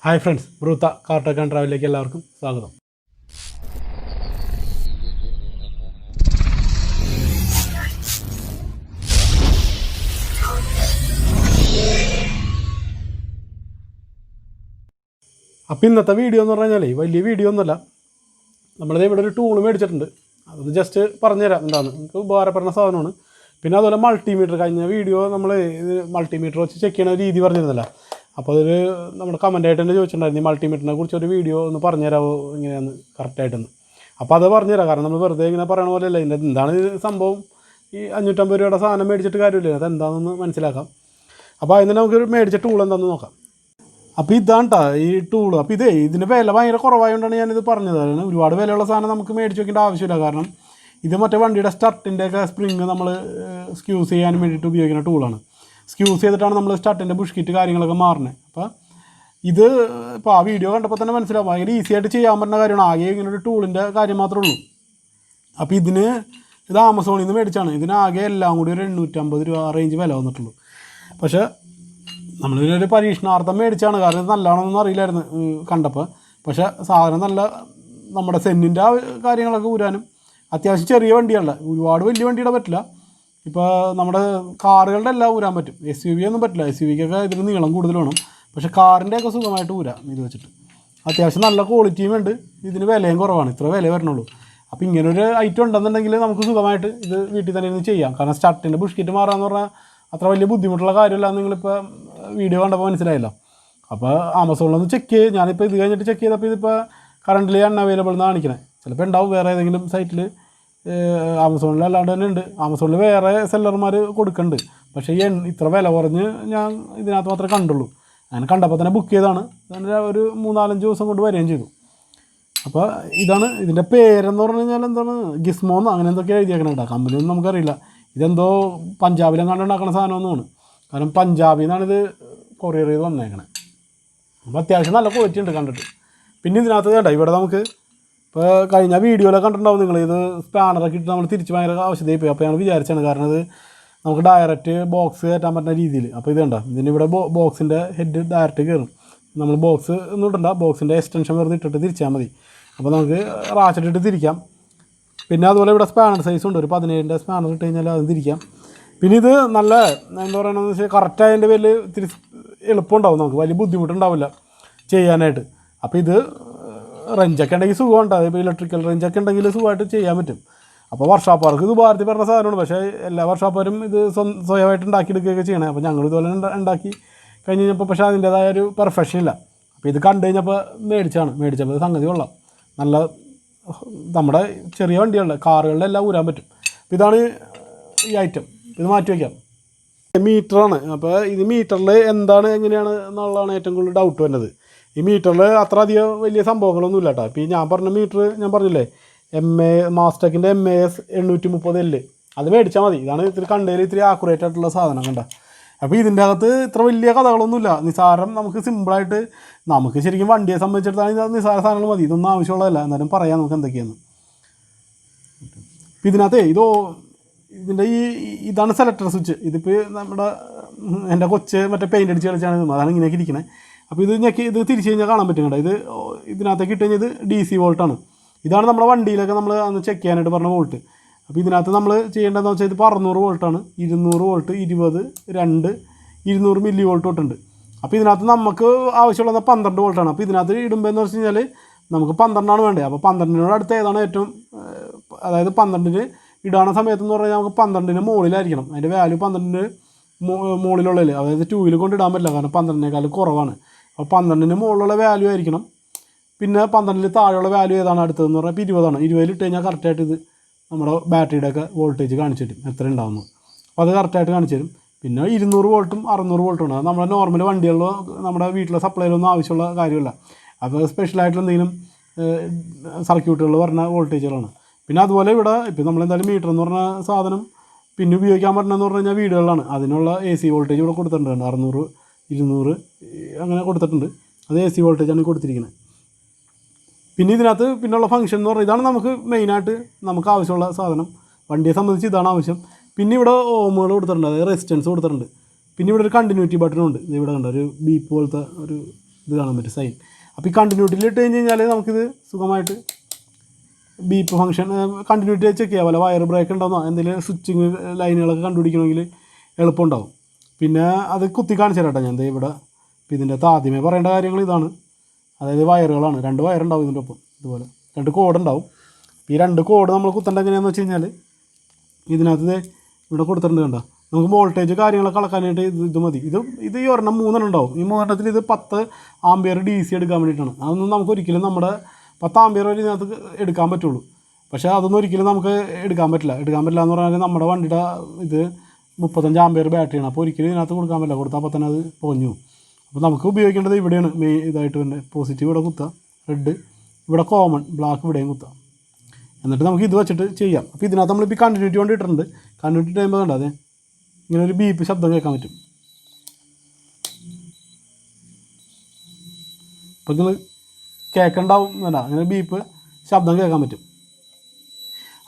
Hi friends, ബ്രൂത്ത കാർട്ടക് and ട്രാവലിലേക്ക് എല്ലാവർക്കും സ്വാഗതം. അപ്പോൾ ഇന്നത്തെ വീഡിയോ എന്ന് പറഞ്ഞാൽ വലിയ വീഡിയോ ഒന്നുമല്ല. നമ്മളിത് ഇവിടെ ഒരു ടൂൾ മേടിച്ചിട്ടുണ്ട്. അത് ജസ്റ്റ് പറഞ്ഞുതരാം എന്താണ്, നമുക്ക് ഉപകാരപ്പെടുന്ന സാധനമാണ്. പിന്നെ അതുപോലെ മൾട്ടിമീറ്റർ, കഴിഞ്ഞ വീഡിയോ നമ്മൾ ഇത് മൾട്ടിമീറ്റർ വെച്ച് ചെക്ക് ചെയ്യുന്ന രീതി പറഞ്ഞിരുന്നില്ല. അപ്പോൾ അതൊരു നമ്മുടെ കമൻറ്റായിട്ട് തന്നെ ചോദിച്ചിട്ടുണ്ടായിരുന്നു, ഈ മൾട്ടിമീറ്ററിനെ കുറിച്ചൊരു വീഡിയോ ഒന്ന് പറഞ്ഞുതരാമോ ഇങ്ങനെയാണ് കറക്റ്റായിട്ടൊന്ന്. അപ്പോൾ അത് പറഞ്ഞുതരാം. കാരണം നമ്മൾ വെറുതെ ഇങ്ങനെ പറയണ പോലെയല്ല, ഇതിൻ്റെ എന്താണ് സംഭവം. ഈ 550 രൂപയുടെ സാധനം മേടിച്ചിട്ട് കാര്യമില്ല, അതെന്താണെന്ന് മനസ്സിലാക്കാം. അപ്പോൾ അതിന് നമുക്ക് മേടിച്ച ടൂൾ എന്താണെന്ന് നോക്കാം. അപ്പോൾ ഇതാണ് കേട്ടോ ഈ ടൂള്. അപ്പോൾ ഇതിൻ്റെ വില ഭയങ്കര കുറവായതുകൊണ്ടാണ് ഞാനിത് പറഞ്ഞത്. കാരണം ഒരുപാട് വിലയുള്ള സാധനം നമുക്ക് മേടിച്ച് വെക്കേണ്ട ആവശ്യമില്ല. കാരണം ഇത് മറ്റേ വണ്ടിയുടെ സ്റ്റാർട്ടിൻ്റെയൊക്കെ സ്പ്രിങ് നമ്മൾ സ്ക്യൂസ് ചെയ്യാൻ വേണ്ടിയിട്ട് ഉപയോഗിക്കുന്ന ടൂളാണ്. സ്ക്യൂസ് ചെയ്തിട്ടാണ് നമ്മൾ സ്റ്റാർട്ടിൻ്റെ ബുഷ് കിറ്റ് കാര്യങ്ങളൊക്കെ മാറുന്നത്. അപ്പോൾ ഇത് ഇപ്പോൾ ആ വീഡിയോ കണ്ടപ്പോൾ തന്നെ മനസ്സിലാവും, ഭയങ്കര ഈസി ആയിട്ട് ചെയ്യാൻ പറ്റുന്ന കാര്യമാണ്. ആകെ ഇങ്ങനൊരു ടൂളിൻ്റെ കാര്യം മാത്രമേ ഉള്ളൂ. അപ്പോൾ ഇത് ആമസോണിൽ നിന്ന് മേടിച്ചാണ്. ഇതിനാകെ എല്ലാം കൂടി ഒരു 850 രൂപ റേഞ്ച് വില വന്നിട്ടുള്ളൂ. പക്ഷേ നമ്മളിതിനൊരു പരീക്ഷണാർത്ഥം മേടിച്ചാണ്. കാരണം ഇത് നല്ലതാണെന്നൊന്നും അറിയില്ലായിരുന്നു കണ്ടപ്പോൾ. പക്ഷേ സാധനം നല്ല, നമ്മുടെ സെന്നിൻ്റെ ആ കാര്യങ്ങളൊക്കെ ഊരാനും അത്യാവശ്യം ചെറിയ വണ്ടിയല്ല, ഒരുപാട് വലിയ വണ്ടിയുടെ പറ്റില്ല. ഇപ്പോൾ നമ്മുടെ കാറുകളുടെ എല്ലാം ഊരാൻ പറ്റും. SUV ഒന്നും പറ്റില്ല. SUVക്കൊക്കെ ഇതിന് നീളം കൂടുതൽ വേണം. പക്ഷേ കാറിൻ്റെയൊക്കെ സുഖമായിട്ട് ഊരാം ഇത് വെച്ചിട്ട്. അത്യാവശ്യം നല്ല ക്വാളിറ്റിയും ഉണ്ട്, ഇതിന് വിലയും കുറവാണ്, ഇത്ര വില വരണുള്ളൂ. അപ്പോൾ ഇങ്ങനൊരു ഐറ്റം ഉണ്ടെന്നുണ്ടെങ്കിൽ നമുക്ക് സുഖമായിട്ട് ഇത് വീട്ടിൽ തന്നെ ഇരുന്ന് ചെയ്യാം. കാരണം സ്റ്റാർട്ടിൻ്റെ ബുഷ് കിറ്റ് മാറാമെന്ന് പറഞ്ഞാൽ അത്ര വലിയ ബുദ്ധിമുട്ടുള്ള കാര്യമില്ല, നിങ്ങളിപ്പോൾ വീഡിയോ കണ്ടപ്പോൾ മനസ്സിലായല്ലോ. അപ്പോൾ ആമസോണിലൊന്ന് ചെക്ക് ചെയ്ത്, ഞാനിപ്പോൾ ഇത് കഴിഞ്ഞിട്ട് ചെക്ക് ചെയ്തപ്പോൾ ഇതിപ്പോൾ കറൻ്റ് അൺഅവൈലബിൾ എന്ന് കാണിക്കണേ. ചിലപ്പോൾ ഉണ്ടാവും വേറെ ഏതെങ്കിലും സൈറ്റിൽ, ആമസോണിൽ അല്ലാണ്ട് തന്നെ ഉണ്ട്. ആമസോണിൽ വേറെ സെല്ലർമാർ കൊടുക്കുന്നുണ്ട്. പക്ഷേ ഇത്ര വില കുറഞ്ഞ് ഞാൻ ഇതിനകത്ത് മാത്രമേ കണ്ടുള്ളൂ. അങ്ങനെ കണ്ടപ്പോൾ തന്നെ ബുക്ക് ചെയ്താണ്. അങ്ങനെ ഒരു 3-4 ദിവസം കൊണ്ട് വരികയും ചെയ്തു. അപ്പോൾ ഇതാണ് ഇതിൻ്റെ പേരെന്ന് പറഞ്ഞു കഴിഞ്ഞാൽ എന്താണ്, ഗിസ്മോന്ന് അങ്ങനെ എന്തൊക്കെ എഴുതിയേക്കണം കേട്ടോ. കമ്പനിയൊന്നും നമുക്കറിയില്ല. ഇതെന്തോ പഞ്ചാബിലെങ്ങാണ്ട് ഉണ്ടാക്കുന്ന സാധനമൊന്നുമാണ്. കാരണം പഞ്ചാബിൽ നിന്നാണിത് കൊറിയർ ചെയ്ത് വന്നേക്കണേ. അപ്പോൾ അത്യാവശ്യം നല്ല ക്വാളിറ്റി ഉണ്ട് കണ്ടിട്ട്. പിന്നെ ഇതിനകത്ത് കേട്ടോ, ഇവിടെ നമുക്ക് ഇപ്പോൾ കഴിഞ്ഞ വീഡിയോയിലൊക്കെ കണ്ടിട്ടുണ്ടാവും നിങ്ങൾ, ഇത് സ്പാനറൊക്കെ ഇട്ട് നമ്മൾ തിരിച്ച് ഭയങ്കര ആവശ്യമായി പോയി. അപ്പോൾ ഞങ്ങൾ വിചാരിച്ചാണ്, കാരണം ഇത് നമുക്ക് ഡയറക്റ്റ് ബോക്സ് കയറ്റാൻ പറ്റുന്ന രീതിയിൽ. അപ്പോൾ ഇത് കണ്ടോ, ഇതിനിവിടെ ബോക്സിൻ്റെ ഹെഡ് ഡയറക്റ്റ് കയറും. നമ്മൾ ബോക്സ് ഒന്നും ഇടണ്ട, ബോക്സിൻ്റെ എക്സ്റ്റൻഷൻ വെറുതെ ഇട്ടിട്ട് തിരിച്ചാൽ മതി. അപ്പോൾ നമുക്ക് റാച്ചിട്ടിട്ട് തിരിക്കാം. പിന്നെ അതുപോലെ ഇവിടെ സ്പാനർ സൈസ് ഉണ്ട്, ഒരു 17ൻ്റെ സ്പാനർ ഇട്ട് കഴിഞ്ഞാൽ അതും തിരിക്കാം. പിന്നെ ഇത് നല്ല എന്താ പറയണമെന്ന് വെച്ചാൽ കറക്റ്റായതിൻ്റെ പേരിൽ ഇത്തിരി എളുപ്പമുണ്ടാവും, നമുക്ക് വലിയ ബുദ്ധിമുട്ടുണ്ടാവില്ല ചെയ്യാനായിട്ട്. അപ്പോൾ ഇത് റെഞ്ചൊക്കെ ഉണ്ടെങ്കിൽ സുഖമുണ്ട്. അതിപ്പോൾ ഇലക്ട്രിക്കൽ റെഞ്ചൊക്കെ ഉണ്ടെങ്കിൽ സുഖമായിട്ട് ചെയ്യാൻ പറ്റും. അപ്പോൾ വർക്ക്ഷോപ്പുകാർക്ക് ഇത് ഭാരതി പറഞ്ഞ സാധനമാണ്. പക്ഷേ എല്ലാ വർക്ക്ഷോപ്പുകാരും ഇത് സ്വയമായിട്ട് ഉണ്ടാക്കിയെടുക്കുകയൊക്കെ ചെയ്യണേ. അപ്പോൾ ഞങ്ങൾ ഇതുപോലെ ഉണ്ടാക്കി കഴിഞ്ഞ് കഴിഞ്ഞപ്പോൾ പക്ഷേ അതിൻ്റേതായ ഒരു പെർഫെക്ഷൻ ഇല്ല. അപ്പോൾ ഇത് കണ്ടു കഴിഞ്ഞപ്പോൾ മേടിച്ചപ്പോൾ സംഗതി കൊള്ളാം. നല്ല നമ്മുടെ ചെറിയ വണ്ടികളുടെ കാറുകളുടെ എല്ലാം ഊരാൻ പറ്റും. അപ്പോൾ ഇതാണ് ഈ ഐറ്റം. ഇത് മാറ്റി വയ്ക്കാം. മീറ്ററാണ്. അപ്പോൾ ഇത് മീറ്ററിൽ എന്താണ് എങ്ങനെയാണ് എന്നുള്ളതാണ് ഏറ്റവും കൂടുതൽ ഡൗട്ട് വരുന്നത്. ഈ മീറ്ററിൽ അത്ര അധികം വലിയ സംഭവങ്ങളൊന്നും ഇല്ല കേട്ടോ. ഇപ്പോൾ ഈ ഞാൻ പറഞ്ഞ മീറ്റർ ഞാൻ പറഞ്ഞില്ലേ, മാസ്റ്റക്കിൻ്റെ MAS 830L, അത് മേടിച്ചാൽ മതി. ഇതാണ് ഇത്തിരി കണ്ടതിൽ ഇത്തിരി ആക്യുറേറ്റ് ആയിട്ടുള്ള സാധനം കണ്ട. അപ്പോൾ ഇതിൻ്റെ അകത്ത് ഇത്ര വലിയ കഥകളൊന്നുമില്ല. നിസാരം നമുക്ക് സിമ്പിളായിട്ട്, നമുക്ക് ശരിക്കും വണ്ടിയെ സംബന്ധിച്ചിടത്താണെങ്കിൽ ഇത് നിസാര സാധനങ്ങൾ മതി. ഇതൊന്നും ആവശ്യമുള്ളതല്ല, എന്നാലും പറയാം നമുക്ക് എന്തൊക്കെയാണ്. അപ്പോൾ ഇതിനകത്ത് ഇതിൻ്റെ ഇതാണ് സെലക്ടർ സ്വിച്ച്. ഇതിപ്പോൾ എൻ്റെ കൊച്ച് മറ്റേ പെയിൻ്റ് അടിച്ച് കളിച്ചാണ്, അതാണ് ഇങ്ങനെയൊക്കെ ഇരിക്കണേ. അപ്പോൾ ഇത് തിരിച്ച് കഴിഞ്ഞാൽ കാണാൻ പറ്റും കേട്ടോ. ഇതിനകത്തേക്ക് ഇട്ട് കഴിഞ്ഞാൽ ഇത് DC വോൾട്ടാണ്. ഇതാണ് നമ്മുടെ വണ്ടിയിലൊക്കെ നമ്മൾ അന്ന് ചെക്ക് ചെയ്യാനായിട്ട് പറഞ്ഞ വോൾട്ട്. അപ്പോൾ ഇതിനകത്ത് നമ്മൾ ചെയ്യേണ്ടതെന്ന് വെച്ചാൽ ഇതിപ്പോൾ 600 വോൾട്ടാണ്, 200 വോൾട്ട്, 20, 2, 200 മില്ലി വോൾട്ട് തൊട്ടുണ്ട്. അപ്പോൾ ഇതിനകത്ത് നമുക്ക് ആവശ്യമുള്ളത് 12 വോൾട്ടാണ്. അപ്പോൾ ഇതിനകത്ത് ഇടുമ്പോൾ എന്ന് വെച്ച് കഴിഞ്ഞാൽ നമുക്ക് 12 വേണ്ടത്. അപ്പോൾ 12 അടുത്ത് ഏതാണ് ഏറ്റവും, അതായത് 12 ഇടാണ സമയത്തെന്ന് പറഞ്ഞാൽ നമുക്ക് 12 മുകളിലായിരിക്കണം. അതിൻ്റെ വാല്യൂ 12 മുകളിലുള്ളതിൽ, അതായത് 2 കൊണ്ട് ഇടാൻ പറ്റില്ല, കാരണം 12 കുറവാണ്. അപ്പോൾ 12 മുകളിലുള്ള വാല്യൂ ആയിരിക്കണം. പിന്നെ 12 താഴെയുള്ള വാല്യൂ ഏതാണ് അടുത്തതെന്ന് പറഞ്ഞാൽ 20ആണ്. 20 ഇട്ട് കഴിഞ്ഞാൽ കറക്റ്റായിട്ട് ഇത് നമ്മുടെ ബാറ്ററിയുടെയൊക്കെ വോൾട്ടേജ് കാണിച്ചു തരും, എത്ര ഉണ്ടാകുന്നു. അപ്പോൾ അത് കറക്റ്റായിട്ട് കാണിച്ചു തരും. പിന്നെ 200 വോൾട്ടും 600 വോൾട്ടും ഉണ്ട്. അത് നമ്മുടെ നോർമൽ വണ്ടികളിലോ നമ്മുടെ വീട്ടിലെ സപ്ലൈയിലൊന്നും ആവശ്യമുള്ള കാര്യമില്ല. അപ്പോൾ സ്പെഷ്യലായിട്ടുള്ള എന്തെങ്കിലും സർക്യൂട്ടുകൾ പറഞ്ഞ വോൾട്ടേജുകളാണ്. പിന്നെ അതുപോലെ ഇവിടെ ഇപ്പോൾ നമ്മളെന്തായാലും മീറ്റർ എന്ന് പറഞ്ഞ സാധനം പിന്നെ ഉപയോഗിക്കാൻ പറ്റണമെന്ന് പറഞ്ഞു കഴിഞ്ഞാൽ വീടുകളിലാണ്. അതിനുള്ള AC വോൾട്ടേജ് ഇവിടെ കൊടുത്തിട്ടുണ്ട്. 600, 200 അങ്ങനെ കൊടുത്തിട്ടുണ്ട്. അത് AC വോൾട്ടേജാണ് കൊടുത്തിരിക്കുന്നത്. പിന്നെ ഇതിനകത്ത് പിന്നെയുള്ള ഫംഗ്ഷൻ എന്ന് പറഞ്ഞാൽ ഇതാണ് നമുക്ക് മെയിനായിട്ട് നമുക്ക് ആവശ്യമുള്ള സാധനം. വണ്ടിയെ സംബന്ധിച്ച് ഇതാണ് ആവശ്യം. പിന്നെ ഇവിടെ ഓമുകൾ കൊടുത്തിട്ടുണ്ട്, അതായത് റെസിസ്റ്റൻസ് കൊടുത്തിട്ടുണ്ട്. പിന്നെ ഇവിടെ ഒരു കണ്ടിന്യൂറ്റി ബട്ടണുണ്ട്. ഇവിടെ കണ്ട ഒരു ബീപ്പ് പോലത്തെ ഒരു ഇത് കാണാൻ പറ്റും സൈൻ. അപ്പോൾ ഈ കണ്ടിന്യൂറ്റിയിൽ ഇട്ട് കഴിഞ്ഞ് കഴിഞ്ഞാൽ നമുക്കിത് സുഖമായിട്ട് ബീപ്പ് ഫംഗ്ഷൻ കണ്ടിന്യൂറ്റി ചെക്ക് ചെയ്യാം. പോലെ വയർ ബ്രേക്ക് ഉണ്ടാകുന്നോ എന്തെങ്കിലും സ്വിച്ചിങ് ലൈനുകളൊക്കെ കണ്ടുപിടിക്കണമെങ്കിൽ എളുപ്പമുണ്ടാവും. പിന്നെ അത് കുത്തി കാണിച്ചു തരാം കേട്ടോ ഞാൻ ഇവിടെ. ഇപ്പോൾ ഇതിൻ്റെ അകത്ത് ആദ്യമേ പറയേണ്ട കാര്യങ്ങൾ ഇതാണ്, അതായത് വയറുകളാണ്. 2 വയറുണ്ടാവും ഇതിൻ്റെ ഒപ്പം, ഇതുപോലെ 2 കോഡ് ഉണ്ടാവും. ഈ 2 കോഡ് നമ്മൾ കുത്തേണ്ട എങ്ങനെയാണെന്ന് വെച്ച് കഴിഞ്ഞാൽ ഇതിനകത്ത് ഇവിടെ കൊടുത്തിട്ടുണ്ട് കണ്ടോ. നമുക്ക് വോൾട്ടേജ് കാര്യങ്ങളൊക്കെ അളക്കാനായിട്ട് ഇത് മതി. ഇത് ഈ ഒരെണ്ണം 3 ഉണ്ടാവും. ഈ 3 ഇത് 10 ആംപിയർ DC എടുക്കാൻ വേണ്ടിയിട്ടാണ്. അതൊന്നും നമുക്ക് ഒരിക്കലും നമ്മുടെ 10 ആംപിയർ വരെ ഇതിനകത്ത് എടുക്കാൻ പറ്റുള്ളൂ. പക്ഷേ അതൊന്നും ഒരിക്കലും നമുക്ക് എടുക്കാൻ പറ്റില്ല എന്ന് പറഞ്ഞാൽ നമ്മുടെ വണ്ടിയുടെ ഇത് 35 ആംപിയർ ബാറ്ററിയാണ്. അപ്പോൾ ഒരിക്കലും ഇതിനകത്ത് കൊടുക്കാൻ പറ്റില്ല. കൊടുത്താൽ അപ്പോൾ തന്നെ അത് പൊഞ്ഞു. അപ്പോൾ നമുക്ക് ഉപയോഗിക്കേണ്ടത് ഇവിടെയാണ് മെയിൻ ഇതായിട്ട് തന്നെ. പോസിറ്റീവ് ഇവിടെ കുത്തുക, റെഡ് ഇവിടെ കോമൺ, ബ്ലാക്ക് ഇവിടെയും കുത്തുക. എന്നിട്ട് നമുക്ക് ഇത് വെച്ചിട്ട് ചെയ്യാം. അപ്പോൾ ഇതിനകത്ത് നമ്മളിപ്പോൾ കണ്ടിന്യൂറ്റി കൊണ്ട് ഇട്ടിട്ടുണ്ട്. കണ്ടിന്യൂറ്റി ടൈമ്പോൾ കണ്ടോ അതെ ഇങ്ങനെ ഒരു ബീപ്പ് ശബ്ദം കേൾക്കാൻ പറ്റും. അപ്പോൾ നിങ്ങൾ കേൾക്കണ്ടാവും വേണ്ട, അങ്ങനെ ബീപ്പ് ശബ്ദം കേൾക്കാൻ പറ്റും.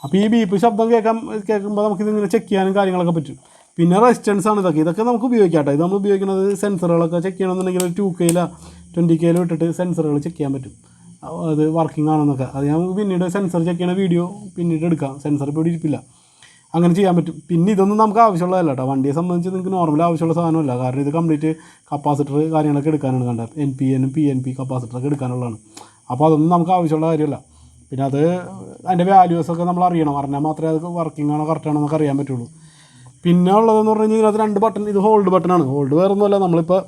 അപ്പോൾ ഈ ബീപ്പ് ശബ്ദം കേൾക്കുമ്പോൾ നമുക്കിതിങ്ങനെ ചെക്ക് ചെയ്യാനും കാര്യങ്ങളൊക്കെ പറ്റും. പിന്നെ റെസിസ്റ്റൻസ് ആണ് ഇതൊക്കെ നമുക്ക് ഉപയോഗിക്കാം കേട്ടോ. ഇത് നമ്മൾ ഉപയോഗിക്കുന്നത് സെൻസറുകളൊക്കെ ചെക്ക് ചെയ്യണമെന്നുണ്ടെങ്കിൽ 2Kയിലോ 20Kയിലോ ഇട്ടിട്ട് സെൻസറുകൾ ചെക്ക് ചെയ്യാൻ പറ്റും, അത് വർക്കിംഗ് ആണെന്നൊക്കെ. അത് ഞാൻ പിന്നീട് സെൻസർ ചെക്ക് ചെയ്യുന്ന വീഡിയോ പിന്നീട് എടുക്കാം. സെൻസർ ഇപ്പോൾ ഇവിടെ ഇരിപ്പില്ല, അങ്ങനെ ചെയ്യാൻ പറ്റും. പിന്നെ ഇതൊന്നും നമുക്ക് ആവശ്യമുള്ളതല്ല കേട്ടോ. വണ്ടിയെ സംബന്ധിച്ച് നിങ്ങൾക്ക് നോർമൽ ആവശ്യമുള്ള സാധനമല്ല. കാരണം ഇത് കംപ്ലീറ്റ് കപ്പാസിറ്റർ കാര്യങ്ങളൊക്കെ എടുക്കാനാണ് കണ്ടത്. NPN PNP കപ്പാസിറ്ററൊക്കെ എടുക്കാനുള്ളതാണ്. അപ്പോൾ അതൊന്നും നമുക്ക് ആവശ്യമുള്ള കാര്യമല്ല. പിന്നെ അതിൻ്റെ വാല്യൂസൊക്കെ നമ്മൾ അറിഞ്ഞാൽ മാത്രമേ അത് വർക്കിംഗ് ആണോ കറക്റ്റാണോ എന്നൊക്കെ അറിയാൻ പറ്റുള്ളൂ. പിന്നെ ഉള്ളതെന്ന് പറഞ്ഞു കഴിഞ്ഞാൽ ഇതിനകത്ത് 2 ബട്ടൺ. ഇത് ഹോൾഡ് ബട്ടണാണ്. ഹോൾഡ് വേറെ ഒന്നുമല്ല, നമ്മളിപ്പോൾ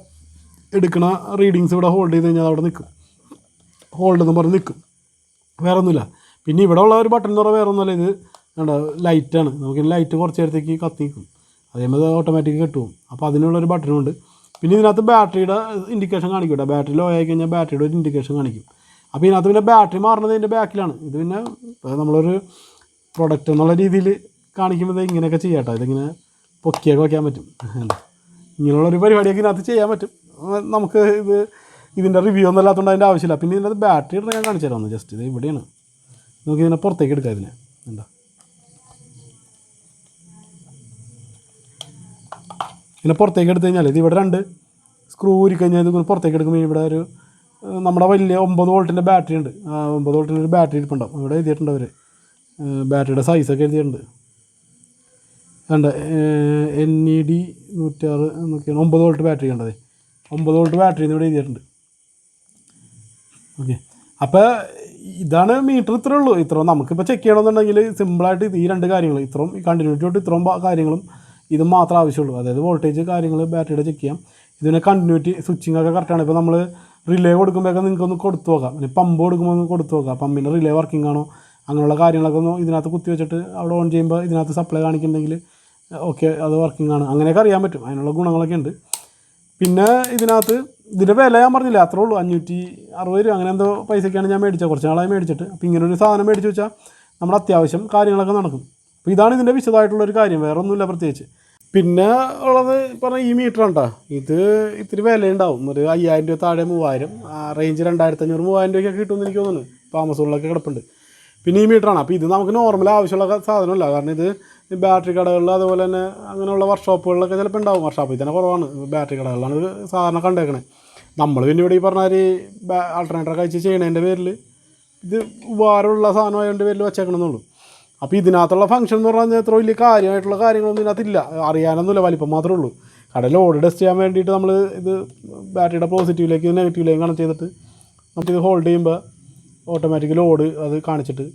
എടുക്കുന്ന റീഡിങ്സ് ഇവിടെ ഹോൾഡ് ചെയ്ത് കഴിഞ്ഞാൽ അവിടെ നിൽക്കും, ഹോൾഡ് എന്ന് പറഞ്ഞ് നിൽക്കും, വേറെ ഒന്നുമില്ല. പിന്നെ ഇവിടെ ഉള്ള ഒരു ബട്ടൺ എന്ന് പറഞ്ഞാൽ വേറെ ഒന്നുമല്ല, ഇത് കണ്ടോ ലൈറ്റാണ്. നമുക്ക് ലൈറ്റ് കുറച്ച് നേരത്തേക്ക് കത്തി നിൽക്കും, അതേപോലെ ഓട്ടോമാറ്റിക് കിട്ടും. അപ്പോൾ അതിനുള്ളൊരു ബട്ടനുണ്ട്. പിന്നെ ഇതിനകത്ത് ബാറ്ററിയുടെ ഇൻഡിക്കേഷൻ കാണിക്കും കേട്ടോ. ബാറ്ററി ലോ ആയി കഴിഞ്ഞാൽ ബാറ്ററിയുടെ ഒരു ഇൻഡിക്കേഷൻ കാണിക്കും. അപ്പോൾ ഇതിനകത്ത് പിന്നെ ബാറ്ററി മാറുന്നത് ഇതിൻ്റെ ബാക്കിലാണ്. ഇത് പിന്നെ നമ്മളൊരു പ്രൊഡക്റ്റ് എന്നുള്ള രീതിയിൽ കാണിക്കുമ്പോൾ ഇങ്ങനെയൊക്കെ ചെയ്യാം കേട്ടോ. ഇതിങ്ങനെ പൊക്കിയൊക്കെ വയ്ക്കാൻ പറ്റും. ഇങ്ങനെയുള്ളൊരു പരിപാടിയൊക്കെ ഇതിനകത്ത് ചെയ്യാൻ പറ്റും. നമുക്ക് ഇതിൻ്റെ റിവ്യൂ ഒന്നും അല്ലാത്തതുകൊണ്ട് അതിൻ്റെ ആവശ്യമില്ല. പിന്നെ ഇതിനകത്ത് ബാറ്ററി ഇടുന്ന ഞാൻ കാണിച്ചു തരാം. ജസ്റ്റ് ഇത് ഇവിടെയാണ്, നമുക്ക് ഇതിനെ പുറത്തേക്ക് എടുക്കാം. ഇതിനെ എന്താ ഇങ്ങനെ പുറത്തേക്ക് എടുത്തു കഴിഞ്ഞാൽ ഇത് ഇവിടെ 2 സ്ക്രൂ ഊരി കഴിഞ്ഞാൽ ഇത് പുറത്തേക്ക് എടുക്കുമ്പോൾ ഇവിടെ ഒരു നമ്മുടെ വലിയ 9 വോൾട്ടിൻ്റെ ബാറ്ററി ഉണ്ട്. 9 വോൾട്ടിൻ്റെ ഒരു ബാറ്ററി ഇരിപ്പുണ്ടാവും. ഇവിടെ എഴുതിയിട്ടുണ്ട് അവർ, ബാറ്ററിയുടെ സൈസൊക്കെ എഴുതിയിട്ടുണ്ട്. കണ്ട NED 106 എന്നൊക്കെയാണ് 9 വോൾട്ട് ബാറ്ററി കണ്ടത്. 9 വോൾട്ട് ബാറ്ററി ഇവിടെ എഴുതിയിട്ടുണ്ട്. ഓക്കെ, അപ്പോൾ ഇതാണ് മീറ്റർ. ഇത്രേ ഉള്ളൂ. ഇത്രയും നമുക്കിപ്പോൾ ചെക്ക് ചെയ്യണമെന്നുണ്ടെങ്കിൽ സിമ്പിളായിട്ട് ഈ 2 കാര്യങ്ങൾ, ഇത്രയും ഈ കണ്ടിന്യൂറ്റി തൊട്ട് ഇത്രയും കാര്യങ്ങളും ഇത് മാത്രമേ ആവശ്യമുള്ളൂ. അതായത് വോൾട്ടേജ് കാര്യങ്ങൾ ബാറ്ററിയുടെ ചെക്ക് ചെയ്യാം. ഇതിനെ കണ്ടിന്യൂറ്റി സ്വിച്ചിങ് ഒക്കെ കറക്റ്റാണ്. ഇപ്പോൾ നമ്മൾ റിലേ കൊടുക്കുമ്പോഴൊക്കെ നിങ്ങൾക്കൊന്ന് കൊടുത്തു നോക്കാം. പിന്നെ പമ്പ് കൊടുക്കുമ്പോൾ ഒന്ന് കൊടുത്തു നോക്കാം, പമ്പിൻ്റെ റിലേ വർക്കിംഗ് ആണോ അങ്ങനെയുള്ള കാര്യങ്ങളൊക്കെ ഒന്ന് ഇതിനകത്ത് കുത്തി വെച്ചിട്ട് അവിടെ ഓൺ ചെയ്യുമ്പോൾ ഇതിനകത്ത് സപ്ലൈ കാണിക്കുന്നുണ്ടെങ്കിൽ ഓക്കെ അത് വർക്കിംഗ് ആണ്, അങ്ങനെയൊക്കെ അറിയാൻ പറ്റും. അതിനുള്ള ഗുണങ്ങളൊക്കെ ഉണ്ട്. പിന്നെ ഇതിൻ്റെ വില ഞാൻ പറഞ്ഞില്ല, അത്രേ ഉള്ളൂ. 560 രൂപ അങ്ങനെ എന്തോ പൈസയ്ക്കാണ് ഞാൻ മേടിച്ചത്. കുറച്ച് നാളായി മേടിച്ചിട്ട്. അപ്പോൾ ഇങ്ങനൊരു സാധനം മേടിച്ച് വെച്ചാൽ നമ്മുടെ അത്യാവശ്യം കാര്യങ്ങളൊക്കെ നടക്കും. അപ്പോൾ ഇതാണ് ഇതിൻ്റെ വിശദമായിട്ടുള്ളൊരു കാര്യം, വേറെ ഒന്നുമില്ല പ്രത്യേകിച്ച്. പിന്നെ ഉള്ളത് പറഞ്ഞാൽ ഈ മീറ്ററാണ് കേട്ടോ. ഇത് ഇത്തിരി വിലയുണ്ടാവും, ഒരു 5000 രൂപ താഴെ 3000, റേഞ്ച് 2500 3000 രൂപയ്ക്കൊക്കെ കിട്ടുമെന്ന് എനിക്ക് തോന്നുന്നു. ഇപ്പോൾ ആമസോണിലൊക്കെ കിടപ്പുണ്ട്. പിന്നെ ഈ മീറ്ററാണ്. അപ്പോൾ ഇത് നമുക്ക് നോർമൽ ആവശ്യമുള്ള സാധനമല്ല. കാരണം ഇത് ബാറ്ററി കടകളിൽ അതുപോലെ തന്നെ അങ്ങനെയുള്ള വർക്ക്ഷോപ്പുകളിലൊക്കെ ചിലപ്പോൾ ഉണ്ടാവും. വർക്ക്ഷോപ്പിൽ തന്നെ കുറവാണ്, ബാറ്ററി കടകളിലാണ് ഇത് സാധാരണ കണ്ടേക്കണേ. നമ്മൾ പിന്നെ ഇവിടെ ഈ പറഞ്ഞാൽ ആൾട്ടർനേറ്റർ കഴിച്ച് ചെയ്യണതിൻ്റെ പേരിൽ ഇത് ഉപകാരമുള്ള സാധനമായതിൻ്റെ പേരിൽ വെച്ചേക്കണമെന്നുള്ളൂ. അപ്പോൾ ഇതിനകത്തുള്ള ഫംഗ്ഷൻ എന്ന് പറഞ്ഞാൽ എത്ര വലിയ കാര്യമായിട്ടുള്ള കാര്യങ്ങളൊന്നും ഇതിനകത്തില്ല, അറിയാനൊന്നുമില്ല, വലിപ്പം മാത്രമേ ഉള്ളൂ. കട ലോഡ് ടെസ്റ്റ് ചെയ്യാൻ വേണ്ടിയിട്ട് നമ്മൾ ഇത് ബാറ്ററിയുടെ പോസിറ്റീവിലേക്ക് നെഗറ്റീവിലേക്ക് കണക്ട് ചെയ്തിട്ട് നമുക്കിത് ഹോൾഡ് ചെയ്യുമ്പോൾ ഓട്ടോമാറ്റിക് ലോഡ് അത് കാണിച്ചിട്ട്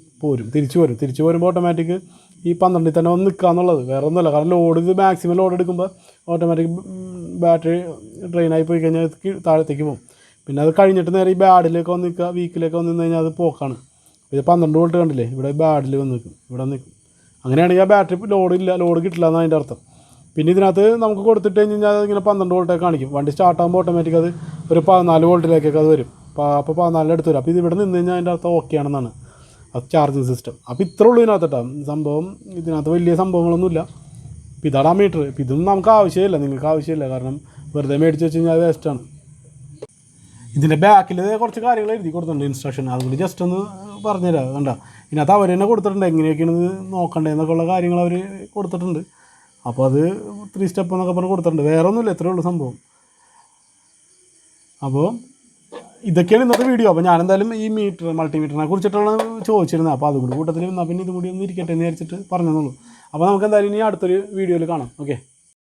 തിരിച്ചു വരുമ്പോൾ ഓട്ടോമാറ്റിക് ഈ 12 തന്നെ വന്ന് നിൽക്കുക എന്നുള്ളത് വേറെ ഒന്നുമല്ല. കാരണം ലോഡ് ഇത് മാക്സിമം ലോഡ് എടുക്കുമ്പോൾ ഓട്ടോമാറ്റിക് ബാറ്ററി ഡ്രെയിനായി പോയി കഴിഞ്ഞാൽ താഴത്തേക്ക് പോകും. പിന്നെ അത് കഴിഞ്ഞിട്ട് നേരെ ഈ ബാഡിലേക്ക് വന്ന് നിൽക്കുക, വീക്കിലേക്ക് വന്ന് നിന്ന് കഴിഞ്ഞാൽ അത് പോക്കാണ്. ഇത് 12 വോൾട്ട് കണ്ടില്ലേ, ഇവിടെ ബാഡിൽ വന്ന് നിൽക്കും, ഇവിടെ നിൽക്കും. അങ്ങനെയാണെങ്കിൽ ആ ബാറ്ററി ലോഡ് കിട്ടില്ല എന്നാണ് അതിൻ്റെ അർത്ഥം. പിന്നെ ഇതിനകത്ത് നമുക്ക് കൊടുത്തിട്ട് കഴിഞ്ഞാൽ ഇങ്ങനെ 12 വോൾട്ടൊക്കെ കാണിക്കും. വണ്ടി സ്റ്റാർട്ടാകുമ്പോൾ ഓട്ടോമാറ്റിക് അത് ഒരു 14 വോൾട്ടിലേക്കൊക്കെ അത് വരും. അപ്പോൾ 14 എടുത്ത് വരും. അപ്പോൾ ഇത് ഇവിടെ നിന്ന് കഴിഞ്ഞാൽ അതിൻ്റെ അർത്ഥം ഓക്കെ ആണെന്നാണ് അത് ചാർജിങ് സിസ്റ്റം. അപ്പോൾ ഇത്രേ ഉള്ളൂ ഇതിനകത്ത് കേട്ടോ സംഭവം. ഇതിനകത്ത് വലിയ സംഭവങ്ങളൊന്നുമില്ല. ഇപ്പോൾ ഇതാണ് ആ മീറ്റർ. ഇപ്പോൾ ഇതൊന്നും നമുക്ക് ആവശ്യമില്ല, നിങ്ങൾക്ക് ആവശ്യമില്ല. കാരണം വെറുതെ മേടിച്ച് വെച്ച് കഴിഞ്ഞാൽ അത് വേസ്റ്റാണ്. ഇതിൻ്റെ ബാക്കിൽ കുറച്ച് കാര്യങ്ങൾ എഴുതി കൊടുത്തിട്ടുണ്ട്, ഇൻസ്ട്രക്ഷൻ. അതുകൊണ്ട് ജസ്റ്റ് ഒന്ന് പറഞ്ഞുതരാം. കണ്ട ഇതിനകത്ത് അവർ തന്നെ കൊടുത്തിട്ടുണ്ട് എങ്ങനെയൊക്കെയാണ് ഇത് നോക്കണ്ടതെന്നൊക്കെ ഉള്ള കാര്യങ്ങൾ അവർ കൊടുത്തിട്ടുണ്ട്. അപ്പോൾ അത് 3 സ്റ്റെപ്പ് എന്നൊക്കെ പറഞ്ഞ് കൊടുത്തിട്ടുണ്ട്. വേറെ ഒന്നുമില്ല, ഇത്രയേ ഉള്ളൂ സംഭവം. അപ്പോൾ ഇതൊക്കെയാണ് ഇന്നത്തെ വീഡിയോ. അപ്പോൾ ഞാനെന്തായാലും ഈ മൾട്ടിമീറ്ററിനെ കുറിച്ചിട്ടാണ് ചോദിച്ചിരുന്നത്. അപ്പോൾ അതുകൂടി കൂട്ടത്തിൽ എന്നാൽ പിന്നെ ഇതും കൂടി ഒന്ന് ഇരിക്കട്ടെ എന്ന് വിചാരിച്ചിട്ട് പറഞ്ഞെന്നുള്ളൂ. അപ്പോൾ നമുക്ക് എന്തായാലും ഇനി അടുത്തൊരു വീഡിയോയിൽ കാണാം. ഓക്കെ.